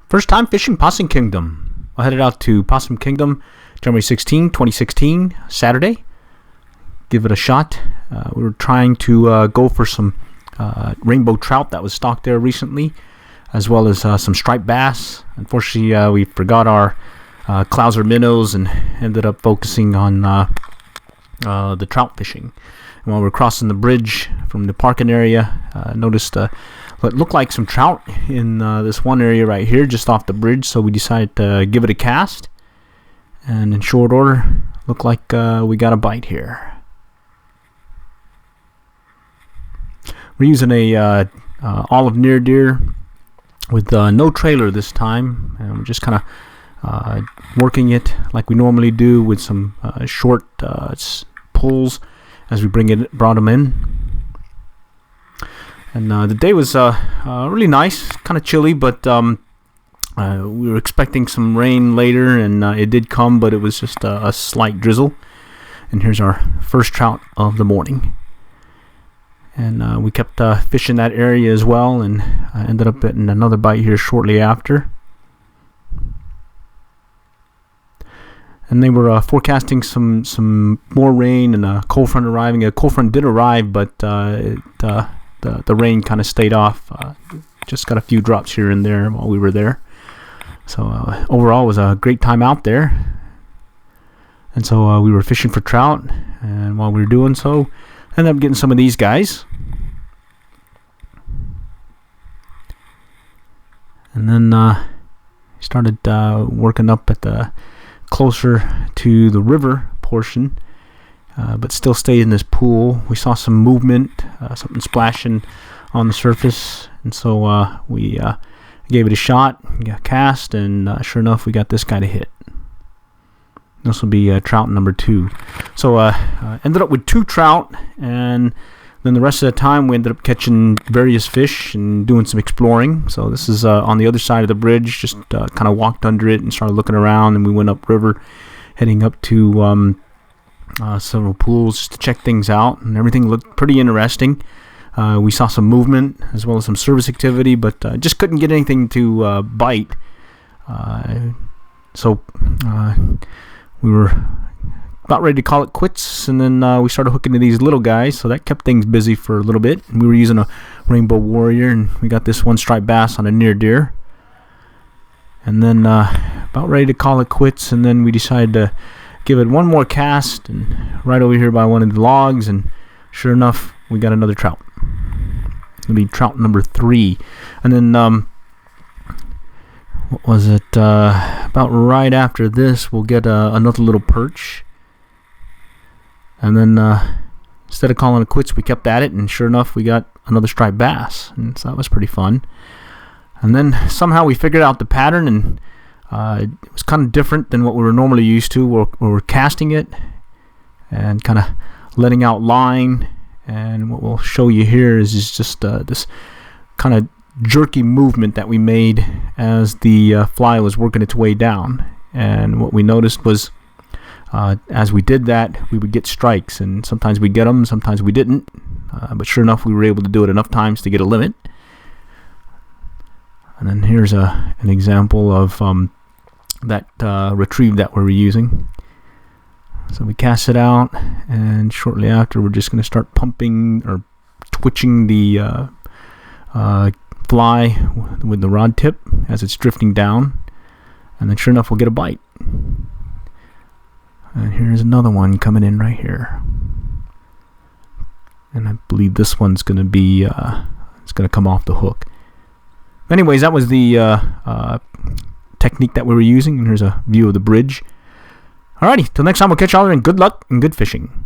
First time fishing Possum Kingdom. I headed out to Possum Kingdom January 16, 2016, Saturday. Give it a shot. We were trying to go for some rainbow trout that was stocked there recently, as well as some striped bass. Unfortunately, we forgot our Clouser Minnows and ended up focusing on the trout fishing. And while we were crossing the bridge from the parking area, noticed what looked like some trout in this one area right here just off the bridge, so we decided to give it a cast, and in short order looked like we got a bite here. We're using a Olive Near Deere with no trailer this time, and we're just kind of working it like we normally do with some short pulls as we brought them in. And the day was really nice, kind of chilly, but we were expecting some rain later, and it did come, but it was just a slight drizzle. And here's our first trout of the morning. And we kept fishing that area as well, and ended up getting another bite here shortly after. And they were forecasting some more rain and a cold front arriving. A cold front did arrive, but the rain kind of stayed off. Just got a few drops here and there while we were there. So overall, it was a great time out there. And so we were fishing for trout, and while we were doing so, ended up getting some of these guys. And then started working up at the closer to the river portion, but still stayed in this pool. We saw some movement, something splashing on the surface, and so we gave it a shot, got cast, and sure enough, we got this guy to hit. This will be trout number 2. So ended up with 2 trout, and then the rest of the time we ended up catching various fish and doing some exploring. So this is on the other side of the bridge, just kind of walked under it and started looking around, and we went upriver, heading up to several pools just to check things out, and everything looked pretty interesting. We saw some movement as well as some service activity, but just couldn't get anything to bite. So we were about ready to call it quits, and then we started hooking to these little guys, so that kept things busy for a little bit. We were using a Rainbow Warrior, and we got this one striped bass on a Near Deere. And then about ready to call it quits, and then we decided to give it one more cast, and right over here by one of the logs, and sure enough, we got another trout. It'll be trout number 3. And then what was it? About right after this, we'll get another little perch. And then instead of calling it quits, we kept at it, and sure enough, we got another striped bass. And so that was pretty fun. And then somehow we figured out the pattern, and it was kind of different than what we were normally used to. We're casting it and kind of letting out line. And what we'll show you here is just this kind of jerky movement that we made as the fly was working its way down. And what we noticed was as we did that, we would get strikes, and sometimes we get them, sometimes we didn't, but sure enough, we were able to do it enough times to get a limit. And then here's an example of that retrieve that we're using. So we cast it out, and shortly after, we're just going to start pumping or twitching the fly with the rod tip as it's drifting down, and then sure enough, we'll get a bite. And here's another one coming in right here, and I believe this one's going to be it's going to come off the hook. Anyways, that was the technique that we were using, and here's a view of the bridge. Alrighty, till next time, we'll catch y'all, and good luck and good fishing.